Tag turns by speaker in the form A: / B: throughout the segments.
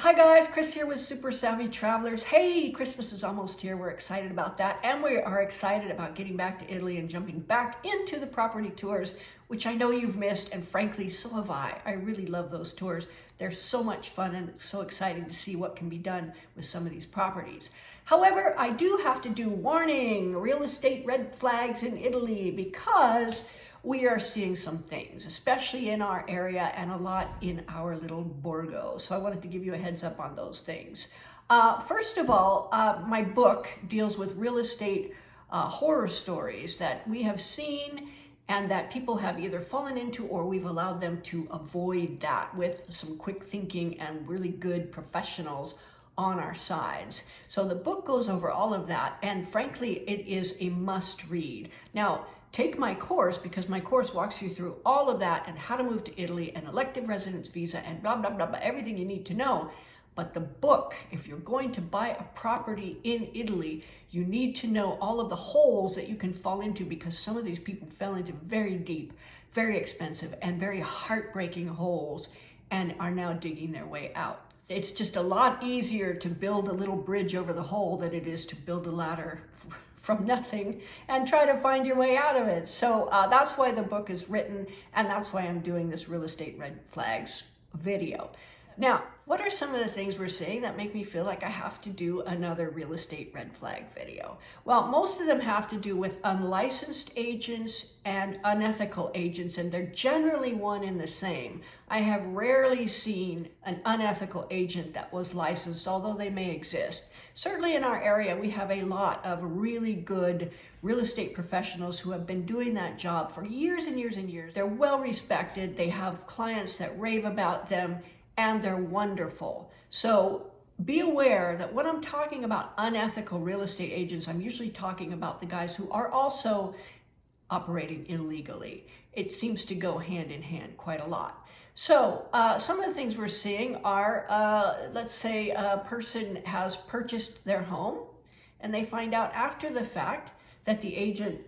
A: Hi guys, Chris here with Super Savvy Travelers. Hey, Christmas is almost here. We're excited about that. And we are excited about getting back to Italy and jumping back into the property tours, which I know you've missed. And frankly, so have I. I really love those tours. They're so much fun and it's so exciting to see what can be done with some of these properties. However, I do have to do warning, real estate red flags in Italy, because we are seeing some things, especially in our area and a lot in our little Borgo. So I wanted to give you a heads up on those things. First of all, my book deals with real estate horror stories that we have seen and that people have either fallen into or we've allowed them to avoid that with some quick thinking and really good professionals on our sides. So the book goes over all of that, and frankly, it is a must read. Now, take my course, because my course walks you through all of that and how to move to Italy and elective residence visa and blah, blah, blah, blah, everything you need to know. But the book, if you're going to buy a property in Italy, you need to know all of the holes that you can fall into, because some of these people fell into very deep, very expensive, and very heartbreaking holes and are now digging their way out. It's just a lot easier to build a little bridge over the hole than it is to build a ladder from nothing and try to find your way out of it. So that's why the book is written, and that's why I'm doing this real estate red flags video. Now, what are some of the things we're seeing that make me feel like I have to do another real estate red flag video? Well, most of them have to do with unlicensed agents and unethical agents, and they're generally one and the same. I have rarely seen an unethical agent that was licensed, although they may exist. Certainly in our area, we have a lot of really good real estate professionals who have been doing that job for years and years and years. They're well respected. They have clients that rave about them, and they're wonderful. So be aware that when I'm talking about unethical real estate agents, I'm usually talking about the guys who are also operating illegally. It seems to go hand in hand quite a lot. So some of the things we're seeing are, let's say a person has purchased their home and they find out after the fact that the agent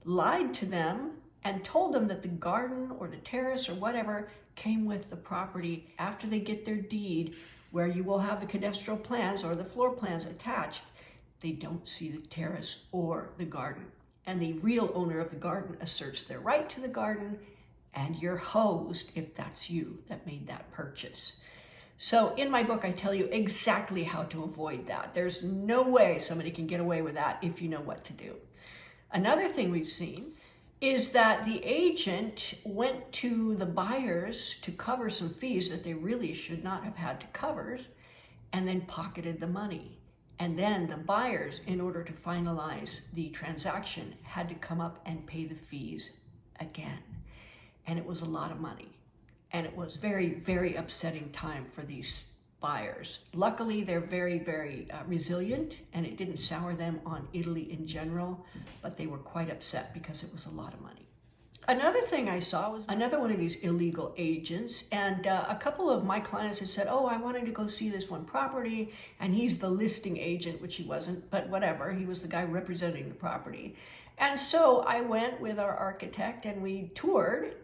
A: lied to them and told them that the garden or the terrace or whatever came with the property. After they get their deed, where you will have the cadastral plans or the floor plans attached, they don't see the terrace or the garden. And the real owner of the garden asserts their right to the garden, and you're hosed if that's you that made that purchase. So in my book, I tell you exactly how to avoid that. There's no way somebody can get away with that if you know what to do. Another thing we've seen is that the agent went to the buyers to cover some fees that they really should not have had to cover, and then pocketed the money. And then the buyers, in order to finalize the transaction, had to come up and pay the fees again. And it was a lot of money. And it was very, very upsetting time for these buyers. Luckily, they're very, very resilient, and it didn't sour them on Italy in general, but they were quite upset because it was a lot of money. Another thing I saw was another one of these illegal agents, and a couple of my clients had said, oh, I wanted to go see this one property, and he's the listing agent, which he wasn't, but whatever, he was the guy representing the property. And so I went with our architect and we toured,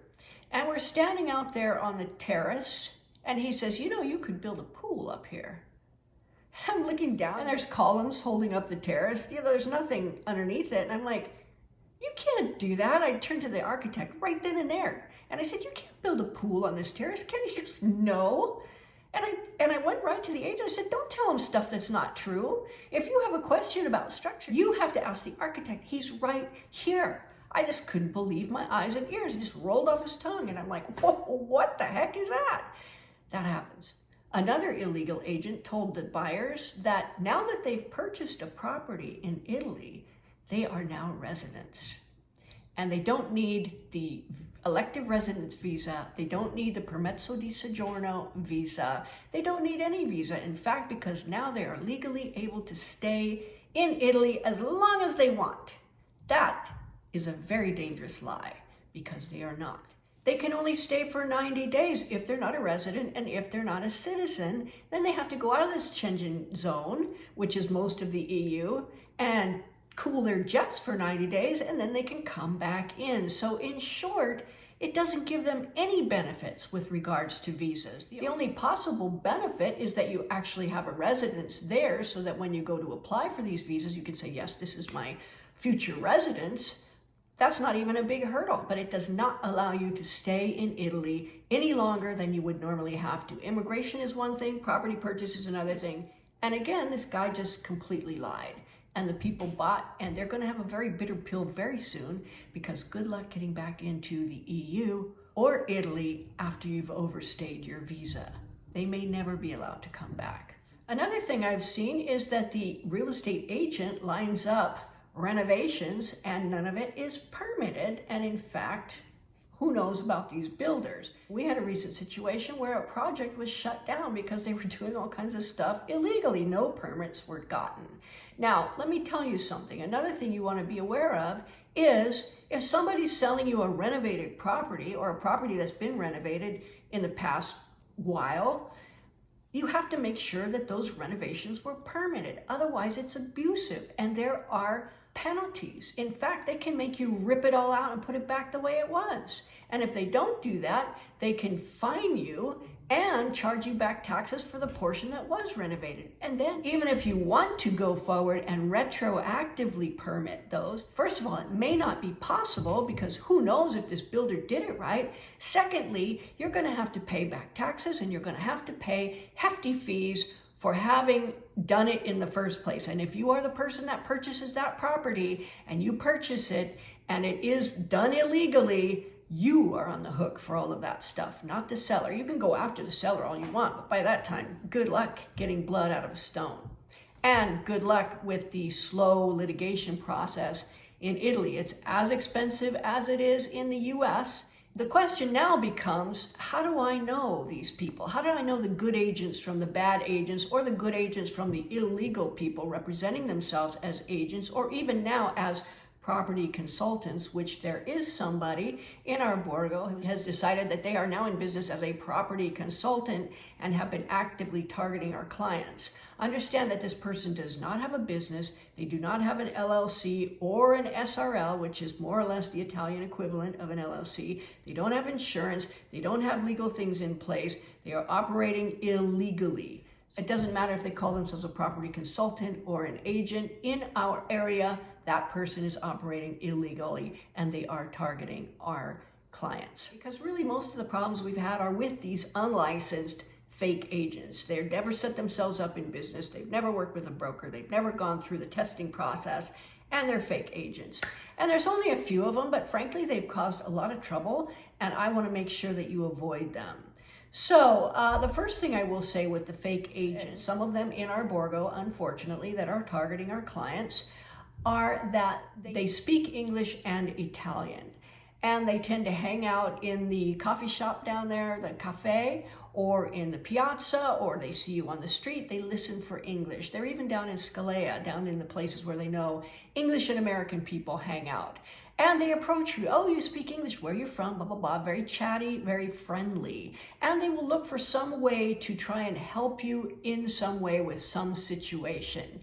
A: and we're standing out there on the terrace, and he says, you know, you could build a pool up here. And I'm looking down, and there's columns holding up the terrace. You know, there's nothing underneath it. And I'm like, you can't do that. I turned to the architect right then and there. And I said, you can't build a pool on this terrace. Can you? He goes, no. And I went right to the agent. I said, don't tell him stuff that's not true. If you have a question about structure, you have to ask the architect. He's right here. I just couldn't believe my eyes and ears. It just rolled off his tongue. And I'm like, whoa, what the heck is that? That happens. Another illegal agent told the buyers that now that they've purchased a property in Italy, they are now residents. And they don't need the elective residence visa. They don't need the permesso di soggiorno visa. They don't need any visa. In fact, because now they are legally able to stay in Italy as long as they want. That is a very dangerous lie, because they are not. They can only stay for 90 days if they're not a resident, and if they're not a citizen, then they have to go out of this Schengen zone, which is most of the EU, and cool their jets for 90 days, and then they can come back in. So in short, It doesn't give them any benefits with regards to visas. The only possible benefit is that you actually have a residence there so that when you go to apply for these visas, you can say, yes, this is my future residence. That's not even a big hurdle, but it does not allow you to stay in Italy any longer than you would normally have to. Immigration is one thing, property purchase is another thing. And again, this guy just completely lied. And the people bought, and they're going to have a very bitter pill very soon, because good luck getting back into the EU or Italy after you've overstayed your visa. They may never be allowed to come back. Another thing I've seen is that the real estate agent lines up renovations and none of it is permitted. And in fact, who knows about these builders? We had a recent situation where a project was shut down because they were doing all kinds of stuff illegally. No permits were gotten. Now, let me tell you something. Another thing you want to be aware of is if somebody's selling you a renovated property or a property that's been renovated in the past while, you have to make sure that those renovations were permitted. Otherwise, it's abusive and there are penalties. In fact, they can make you rip it all out and put it back the way it was. And if they don't do that, they can fine you and charge you back taxes for the portion that was renovated. And then even if you want to go forward and retroactively permit those, first of all, it may not be possible because who knows if this builder did it right. Secondly, you're going to have to pay back taxes and you're going to have to pay hefty fees for having done it in the first place. And if you are the person that purchases that property and you purchase it and it is done illegally, you are on the hook for all of that stuff, not the seller. You can go after the seller all you want, but by that time, good luck getting blood out of a stone. And good luck with the slow litigation process in Italy. It's as expensive as it is in the US. The question now becomes, how do I know these people? How do I know the good agents from the bad agents, or the good agents from the illegal people representing themselves as agents, or even now as property consultants, which there is somebody in our Borgo who has decided that they are now in business as a property consultant and have been actively targeting our clients. Understand that this person does not have a business. They do not have an LLC or an SRL, which is more or less the Italian equivalent of an LLC. They don't have insurance. They don't have legal things in place. They are operating illegally. It doesn't matter if they call themselves a property consultant or an agent. In our area, that person is operating illegally and they are targeting our clients. Because really most of the problems we've had are with these unlicensed fake agents. They've never set themselves up in business. They've never worked with a broker. They've never gone through the testing process, and they're fake agents. And there's only a few of them, but frankly, they've caused a lot of trouble, and I want to make sure that you avoid them. So the first thing I will say with the fake agents, some of them in our Borgo, unfortunately, that are targeting our clients, are that they speak English and Italian. And they tend to hang out in the coffee shop down there, the cafe, or in the piazza, or they see you on the street. They listen for English. They're even down in Scalea, down in the places where they know English and American people hang out. And they approach you. Oh, you speak English. Where are you from? Blah, blah, blah. Very chatty, very friendly. And they will look for some way to try and help you in some way with some situation.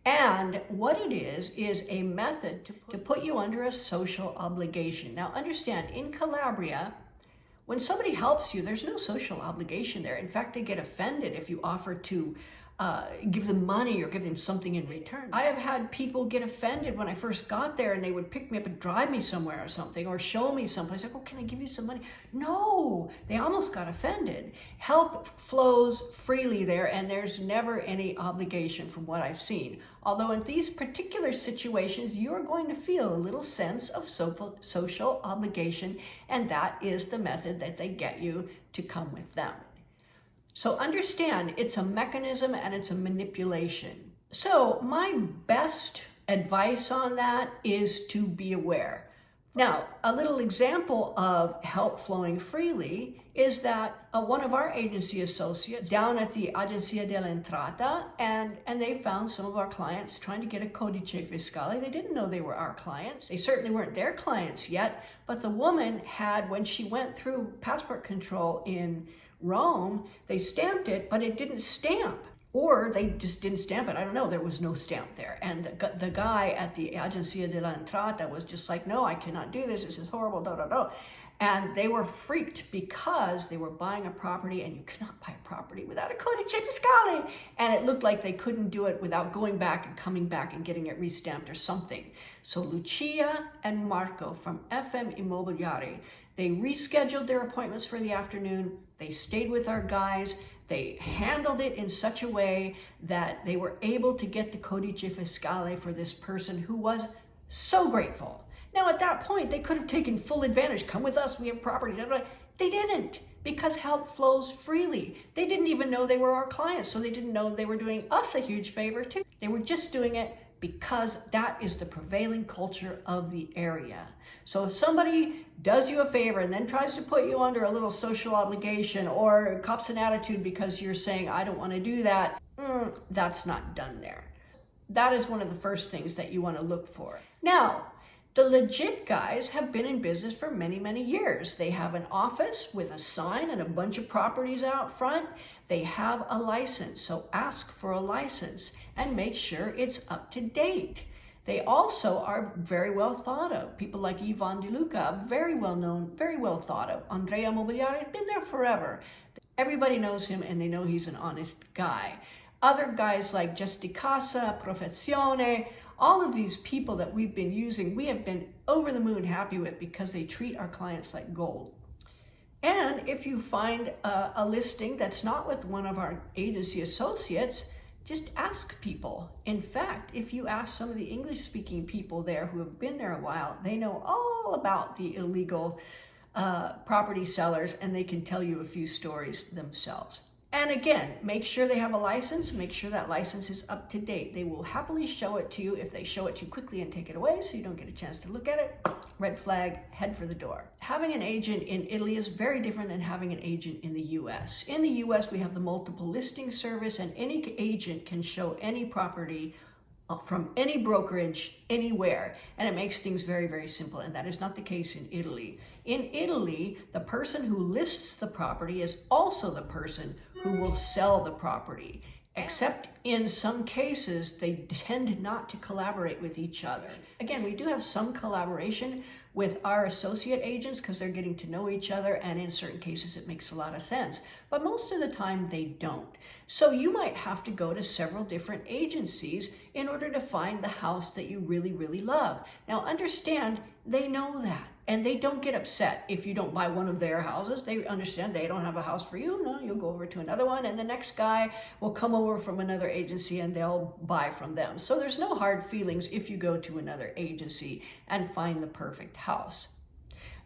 A: And what it is a method to put you under a social obligation. Now understand, in Calabria, when somebody helps you, there's no social obligation there. In fact, they get offended if you offer to give them money or give them something in return. I have had people get offended when I first got there and they would pick me up and drive me somewhere or something, or show me someplace. Like, oh, can I give you some money? No, they almost got offended. Help flows freely there, and there's never any obligation from what I've seen. Although in these particular situations, you're going to feel a little sense of social obligation, and that is the method that they get you to come with them. So understand, it's a mechanism and it's a manipulation. So my best advice on that is to be aware. Now, a little example of help flowing freely is that one of our agency associates down at the Agenzia dell'Entrata, and they found some of our clients trying to get a codice fiscale. They didn't know they were our clients. They certainly weren't their clients yet, but the woman had, when she went through passport control in Rome, they stamped it, but it didn't stamp. Or they just didn't stamp it. I don't know. There was no stamp there. And the guy at the Agenzia dell'Entrata was just like, no, I cannot do this. This is horrible, da, da, da. And they were freaked because they were buying a property, and you cannot buy a property without a codice fiscale. And it looked like they couldn't do it without going back and coming back and getting it restamped or something. So Lucia and Marco from FM Immobiliare, they rescheduled their appointments for the afternoon. They stayed with our guys. They handled it in such a way that they were able to get the codice fiscale for this person who was so grateful. Now, at that point, they could have taken full advantage. Come with us, we have property. They didn't, because help flows freely. They didn't even know they were our clients, so they didn't know they were doing us a huge favor too. They were just doing it because that is the prevailing culture of the area. So if somebody does you a favor and then tries to put you under a little social obligation or cops an attitude because you're saying, I don't want to do that, that's not done there. That is one of the first things that you want to look for. Now, the legit guys have been in business for many, many years. They have an office with a sign and a bunch of properties out front. They have a license, so ask for a license and make sure it's up to date. They also are very well thought of. People like Ivan De Luca, very well known, very well thought of. Andrea Mobiliari has been there forever. Everybody knows him and they know he's an honest guy. Other guys like Gesticasa, Professione, all of these people that we've been using, we have been over the moon happy with because they treat our clients like gold. And if you find a listing that's not with one of our agency associates, just ask people. In fact, if you ask some of the English-speaking people there who have been there a while, they know all about the illegal property sellers, and they can tell you a few stories themselves. And again, make sure they have a license, make sure that license is up to date. They will happily show it to you. If they show it too quickly and take it away so you don't get a chance to look at it, red flag, head for the door. Having an agent in Italy is very different than having an agent in the US. In the US, we have the multiple listing service, and any agent can show any property from any brokerage, anywhere, and it makes things very, very simple, and that is not the case in Italy. In Italy, the person who lists the property is also the person who will sell the property, except in some cases, they tend not to collaborate with each other. Again, we do have some collaboration with our associate agents because they're getting to know each other, and in certain cases it makes a lot of sense, but most of the time they don't. So you might have to go to several different agencies in order to find the house that you really, really love. Now understand, they know that, and they don't get upset if you don't buy one of their houses. They understand they don't have a house for you. No, you'll go over to another one, and the next guy will come over from another agency and they'll buy from them. So there's no hard feelings if you go to another agency and find the perfect house.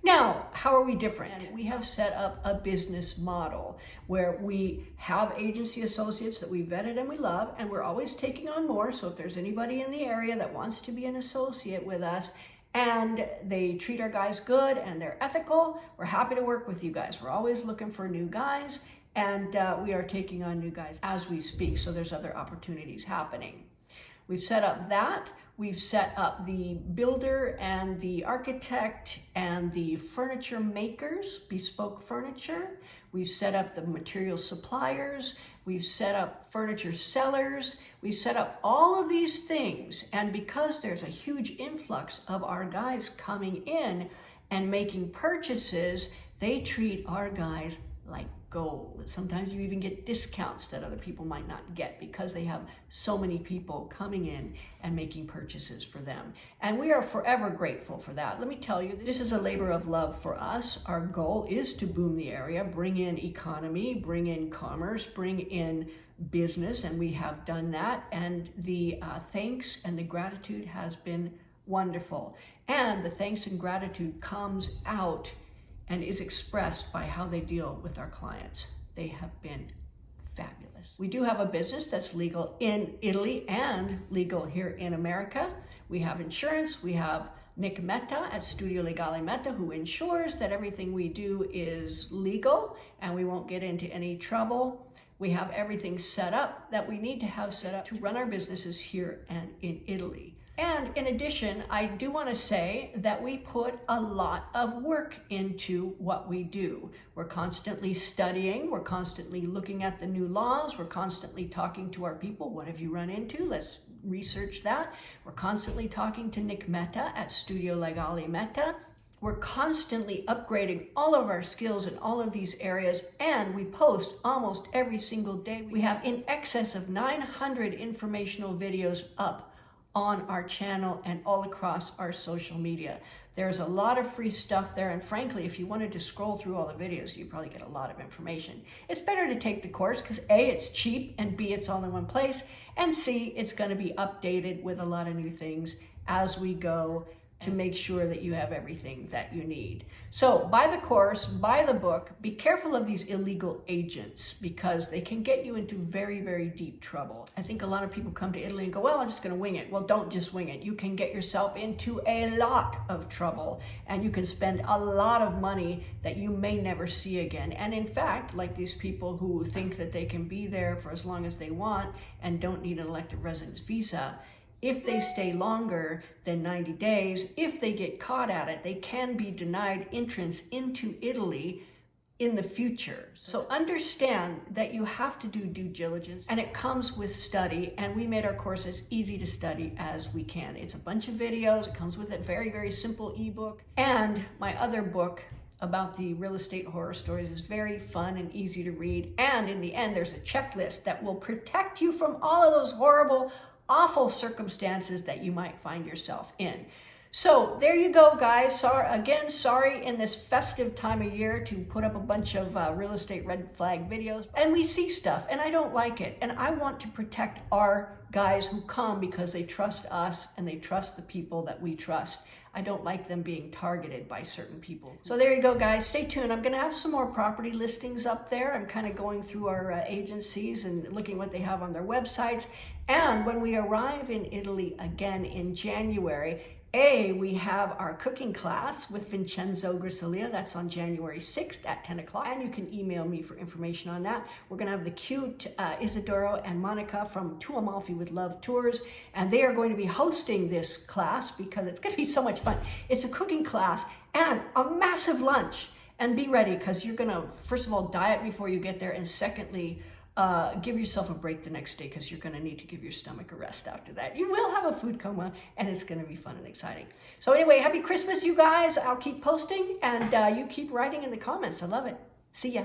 A: Now, how are we different? We have set up a business model where we have agency associates that we vetted and we love, and we're always taking on more. So if there's anybody in the area that wants to be an associate with us and they treat our guys good and they're ethical, we're happy to work with you guys. We're always looking for new guys, and we are taking on new guys as we speak. So there's other opportunities happening. We've set up that. We've set up the builder and the architect and the furniture makers, bespoke furniture. We've set up the material suppliers. We've set up furniture sellers. We've set up all of these things. And because there's a huge influx of our guys coming in and making purchases, they treat our guys like gold. Sometimes you even get discounts that other people might not get because they have so many people coming in and making purchases for them. And we are forever grateful for that. Let me tell you, this is a labor of love for us. Our goal is to boom the area, bring in economy, bring in commerce, bring in business, and we have done that. And the thanks and the gratitude has been wonderful. And the thanks and gratitude comes out and is expressed by how they deal with our clients. They have been fabulous. We do have a business that's legal in Italy and legal here in America. We have insurance. We have Nick Metta at Studio Legale Metta, who ensures that everything we do is legal and we won't get into any trouble. We have everything set up that we need to have set up to run our businesses here and in Italy. And in addition, I do want to say that we put a lot of work into what we do. We're constantly studying, we're constantly looking at the new laws, we're constantly talking to our people. What have you run into? Let's research that. We're constantly talking to Nick Metta at Studio Legale Metta. We're constantly upgrading all of our skills in all of these areas, and we post almost every single day. We have in excess of 900 informational videos up on our channel and all across our social media. There's a lot of free stuff there, and frankly, if you wanted to scroll through all the videos, you'd probably get a lot of information. It's better to take the course because A, it's cheap, and B, it's all in one place, and C, it's going to be updated with a lot of new things as we go to make sure that you have everything that you need. So buy the course, buy the book, be careful of these illegal agents because they can get you into very, very deep trouble. I think a lot of people come to Italy and go, well, I'm just gonna wing it. Well, don't just wing it. You can get yourself into a lot of trouble and you can spend a lot of money that you may never see again. And in fact, like these people who think that they can be there for as long as they want and don't need an elective residence visa, if they stay longer than 90 days, if they get caught at it, they can be denied entrance into Italy in the future. So understand that you have to do due diligence, and it comes with study, and we made our course as easy to study as we can. It's a bunch of videos. It comes with a very, very simple ebook, and my other book about the real estate horror stories is very fun and easy to read. And in the end, there's a checklist that will protect you from all of those horrible, awful circumstances that you might find yourself in. So there you go, guys. Sorry in this festive time of year to put up a bunch of real estate red flag videos. And we see stuff and I don't like it. And I want to protect our guys who come because they trust us and they trust the people that we trust. I don't like them being targeted by certain people. So there you go, guys. Stay tuned. I'm going to have some more property listings up there. I'm kind of going through our agencies and looking what they have on their websites. And when we arrive in Italy again in January, we have our cooking class with Vincenzo Grisalia. That's on January 6th at 10 o'clock. And you can email me for information on that. We're going to have the cute Isidoro and Monica from To Amalfi with Love Tours. And they are going to be hosting this class because it's going to be so much fun. It's a cooking class and a massive lunch. And be ready because you're going to, first of all, diet before you get there. And secondly, give yourself a break the next day because you're going to need to give your stomach a rest after that. You will have a food coma and it's going to be fun and exciting. So anyway, happy Christmas, you guys. I'll keep posting and you keep writing in the comments. I love it. See ya.